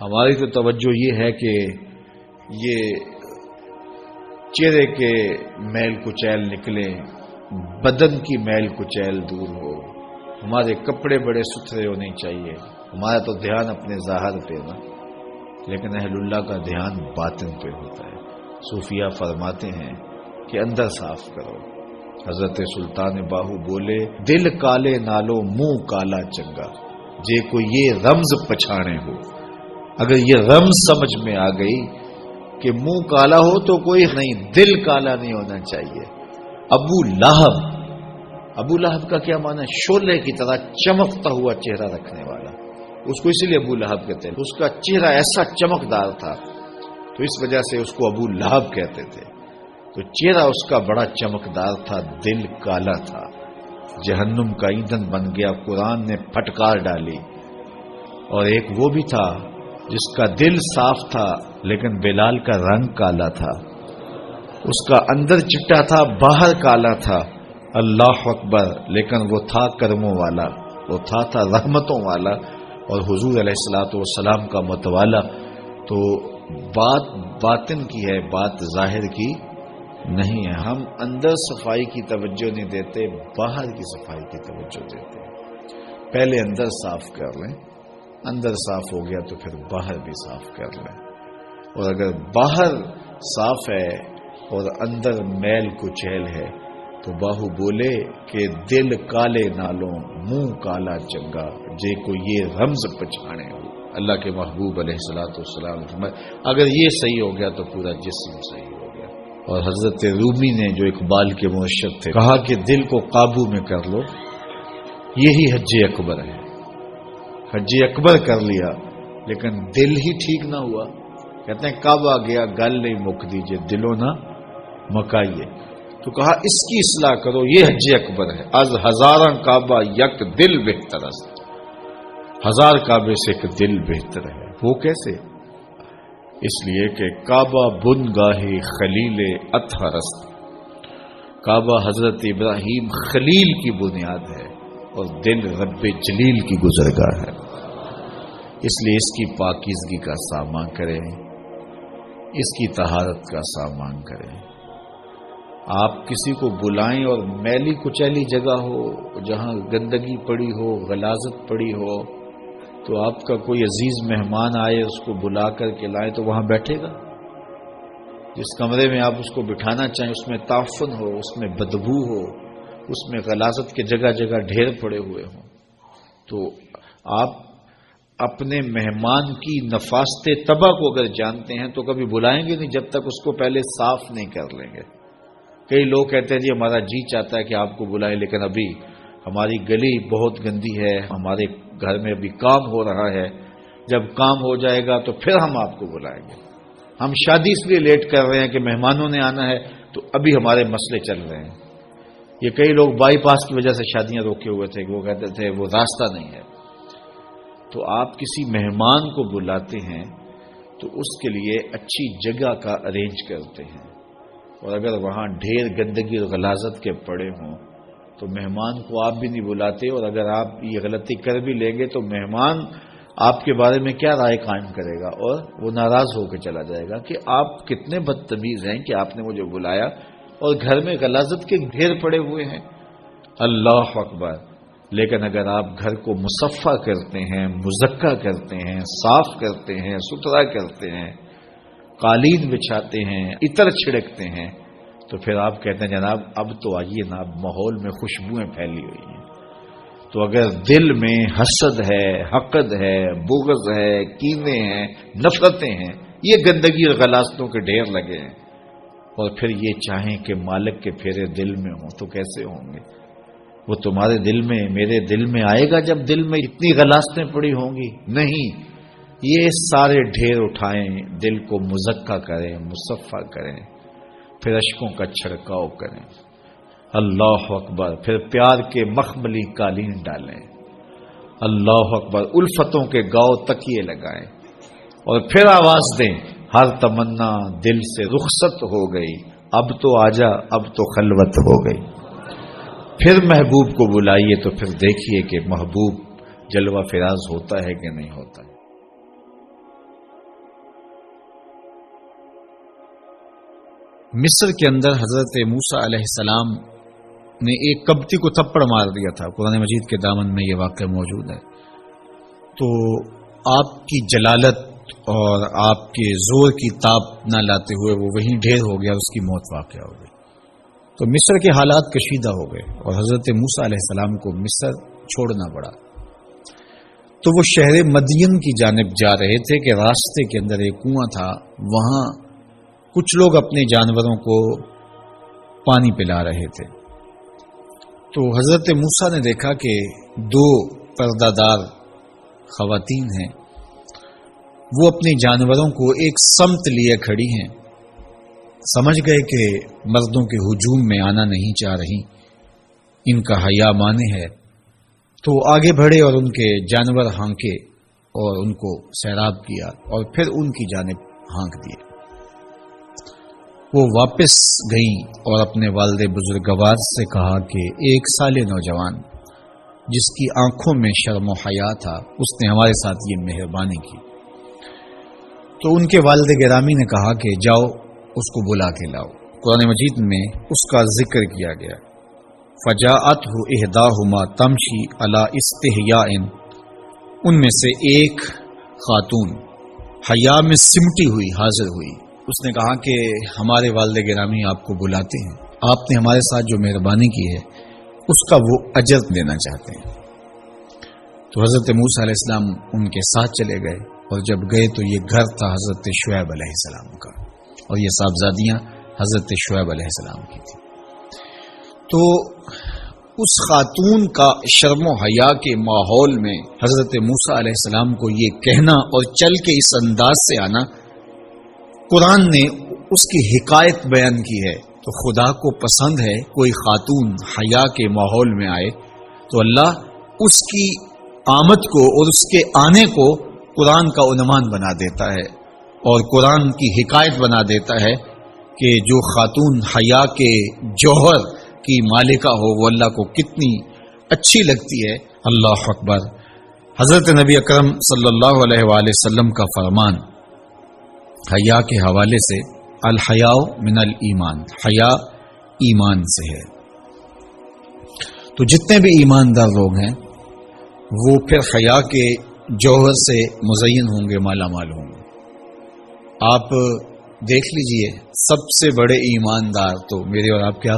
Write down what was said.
ہماری تو توجہ یہ ہے کہ یہ چہرے کے میل کچیل نکلے، بدن کی میل کچیل دور ہو، ہمارے کپڑے بڑے ستھرے ہونے چاہیے. ہمارا تو دھیان اپنے ظاہر پہ نا، لیکن اہل اللہ کا دھیان باطن پہ ہوتا ہے. صوفیہ فرماتے ہیں کہ اندر صاف کرو. حضرت سلطان باہو بولے دل کالے نالو منہ کالا چنگا، جے کوئی یہ رمز پچھانے ہو. اگر یہ رمز سمجھ میں آ گئی کہ منہ کالا ہو تو کوئی نہیں، دل کالا نہیں ہونا چاہیے. ابو لہب کا کیا معنی ہے؟ شعلے کی طرح چمکتا ہوا چہرہ رکھنے والا. اس کو اسی لیے ابو لہب کہتے ہیں. اس کا چہرہ ایسا چمکدار تھا تو اس وجہ سے اس کو ابو لہب کہتے تھے. تو چہرہ اس کا بڑا چمکدار تھا، دل کالا تھا، جہنم کا ایندھن بن گیا. قرآن نے پھٹکار ڈالی. اور ایک وہ بھی تھا جس کا دل صاف تھا لیکن بلال کا رنگ کالا تھا. اس کا اندر چٹا تھا، باہر کالا تھا. اللہ اکبر. لیکن وہ تھا کرموں والا، وہ تھا رحمتوں والا اور حضور علیہ الصلوۃ والسلام کا متوالا. تو بات باطن کی ہے، بات ظاہر کی نہیں ہے. ہم اندر صفائی کی توجہ نہیں دیتے، باہر کی صفائی کی توجہ دیتے ہیں. پہلے اندر صاف کر لیں، اندر صاف ہو گیا تو پھر باہر بھی صاف کر لیں. اور اگر باہر صاف ہے اور اندر میل کچیل ہے تو باہو بولے کہ دل کالے نالوں منہ کالا چنگا، جے کو یہ رمز پچھانے ہو. اللہ کے محبوب علیہ الصلوۃ والسلام اگر یہ صحیح ہو گیا تو پورا جسم صحیح ہو گیا. اور حضرت رومی نے جو اقبال کے مرشد تھے کہا کہ دل کو قابو میں کر لو، یہی حج اکبر ہے. حج اکبر کر لیا لیکن دل ہی ٹھیک نہ ہوا. کہتے ہیں کعبہ گیا گل نہیں مک دیجئے، دلوں نہ مکائیے. تو کہا اس کی اصلاح کرو، یہ حج اکبر ہے. از ہزاراں کعبہ یک دل بہتر است، ہزار کعبے سے ایک دل بہتر ہے. وہ کیسے؟ اس لیے کہ کعبہ بن گاہے خلیل اطہر است. کعبہ حضرت ابراہیم خلیل کی بنیاد ہے اور دل رب جلیل کی گزرگاہ ہے. اس لیے اس کی پاکیزگی کا سامان کریں، اس کی طہارت کا سامان کریں. آپ کسی کو بلائیں اور میلی کچیلی جگہ ہو جہاں گندگی پڑی ہو، غلاظت پڑی ہو، تو آپ کا کوئی عزیز مہمان آئے اس کو بلا کر کے لائیں تو وہاں بیٹھے گا؟ جس کمرے میں آپ اس کو بٹھانا چاہیں اس میں تعفن ہو، اس میں بدبو ہو، اس میں غلاظت کے جگہ جگہ ڈھیر پڑے ہوئے ہوں، تو آپ اپنے مہمان کی نفاست طبع کو اگر جانتے ہیں تو کبھی بلائیں گے نہیں جب تک اس کو پہلے صاف نہیں کر لیں گے. کئی لوگ کہتے ہیں جی ہمارا جی چاہتا ہے کہ آپ کو بلائیں لیکن ابھی ہماری گلی بہت گندی ہے، ہمارے گھر میں ابھی کام ہو رہا ہے، جب کام ہو جائے گا تو پھر ہم آپ کو بلائیں گے. ہم شادی اس لیے لیٹ کر رہے ہیں کہ مہمانوں نے آنا ہے تو ابھی ہمارے مسئلے چل رہے ہیں. یہ کئی لوگ بائی پاس کی وجہ سے شادیاں روکے ہوئے تھے کہ وہ کہتے تھے وہ راستہ نہیں ہے. تو آپ کسی مہمان کو بلاتے ہیں تو اس کے لیے اچھی جگہ کا ارینج کرتے ہیں، اور اگر وہاں ڈھیر گندگی اور غلاظت کے پڑے ہوں تو مہمان کو آپ بھی نہیں بلاتے. اور اگر آپ یہ غلطی کر بھی لیں گے تو مہمان آپ کے بارے میں کیا رائے قائم کرے گا اور وہ ناراض ہو کے چلا جائے گا کہ آپ کتنے بدتمیز ہیں کہ آپ نے مجھے بلایا اور گھر میں غلاظت کے ڈھیر پڑے ہوئے ہیں. اللہ اکبر. لیکن اگر آپ گھر کو مصفح کرتے ہیں، مزکہ کرتے ہیں، صاف کرتے ہیں، ستھرا کرتے ہیں، قالین بچھاتے ہیں، عطر چھڑکتے ہیں، تو پھر آپ کہتے ہیں جناب اب تو آئیے نا، اب ماحول میں خوشبوئیں پھیلی ہوئی ہیں. تو اگر دل میں حسد ہے، حقد ہے، بغض ہے، کینے ہیں، نفرتیں ہیں، یہ گندگی اور غلاظتوں کے ڈھیر لگے ہیں، اور پھر یہ چاہیں کہ مالک کے پھیرے دل میں ہوں تو کیسے ہوں گے؟ وہ تمہارے دل میں میرے دل میں آئے گا جب دل میں اتنی غلاظتیں پڑی ہوں گی؟ نہیں. یہ سارے ڈھیر اٹھائیں، دل کو مزکہ کریں، مصفح کریں، پھر اشکوں کا چھڑکاؤ کریں. اللہ اکبر. پھر پیار کے مخملی قالین ڈالیں. اللہ اکبر. الفتوں کے گاؤ تکیے لگائیں اور پھر آواز دیں، ہر تمنا دل سے رخصت ہو گئی، اب تو آجا، اب تو خلوت ہو گئی. پھر محبوب کو بلائیے تو پھر دیکھیے کہ محبوب جلوہ فراز ہوتا ہے کہ نہیں ہوتا. مصر کے اندر حضرت موسیٰ علیہ السلام نے ایک کبتی کو تھپڑ مار دیا تھا. قرآن مجید کے دامن میں یہ واقعہ موجود ہے. تو آپ کی جلالت اور آپ کے زور کی تاب نہ لاتے ہوئے وہ وہیں ڈھیر ہو گیا اور اس کی موت واقع ہو گئی. تو مصر کے حالات کشیدہ ہو گئے اور حضرت موسیٰ علیہ السلام کو مصر چھوڑنا پڑا. تو وہ شہر مدین کی جانب جا رہے تھے کہ راستے کے اندر ایک کنواں تھا، وہاں کچھ لوگ اپنے جانوروں کو پانی پلا رہے تھے. تو حضرت موسیٰ نے دیکھا کہ دو پردہ دار خواتین ہیں، وہ اپنے جانوروں کو ایک سمت لیے کھڑی ہیں. سمجھ گئے کہ مردوں کے ہجوم میں آنا نہیں چاہ رہی، ان کا حیا مانے ہے. تو آگے بڑھے اور ان کے جانور ہانکے اور ان کو سیراب کیا اور پھر ان کی جانب ہانک دیے. وہ واپس گئیں اور اپنے والد بزرگوار سے کہا کہ ایک سال نوجوان جس کی آنکھوں میں شرم و حیا تھا، اس نے ہمارے ساتھ یہ مہربانی کی. تو ان کے والد گرامی نے کہا کہ جاؤ اس کو بلا کے لاؤ. قرآن مجید میں اس کا ذکر کیا گیا. فجاءتہ احداہما تمشی علی استحیاء، ان میں سے ایک خاتون حیا میں سمٹی ہوئی حاضر ہوئی. اس نے کہا کہ ہمارے والد گرامی آپ کو بلاتے ہیں، آپ نے ہمارے ساتھ جو مہربانی کی ہے اس کا وہ اجر دینا چاہتے ہیں. تو حضرت موسیٰ علیہ السلام ان کے ساتھ چلے گئے اور جب گئے تو یہ گھر تھا حضرت شعیب علیہ السلام کا اور یہ صاحبزادیاں حضرت شعیب علیہ السلام کی تھی. تو اس خاتون کا شرم و حیا کے ماحول میں حضرت موسیٰ علیہ السلام کو یہ کہنا اور چل کے اس انداز سے آنا، قرآن نے اس کی حکایت بیان کی ہے. تو خدا کو پسند ہے کوئی خاتون حیا کے ماحول میں آئے تو اللہ اس کی آمد کو اور اس کے آنے کو قرآن کا عنوان بنا دیتا ہے اور قرآن کی حکایت بنا دیتا ہے کہ جو خاتون حیا کے جوہر کی مالکہ ہو وہ اللہ کو کتنی اچھی لگتی ہے. اللہ اکبر. حضرت نبی اکرم صلی اللہ علیہ وآلہ وسلم کا فرمان حیا کے حوالے سے، الحیاء من الایمان، حیا ایمان سے ہے. تو جتنے بھی ایماندار لوگ ہیں وہ پھر حیا کے جوہر سے مزین ہوں گے، مالا مال ہوں گے. آپ دیکھ لیجئے سب سے بڑے ایماندار تو میرے اور آپ کے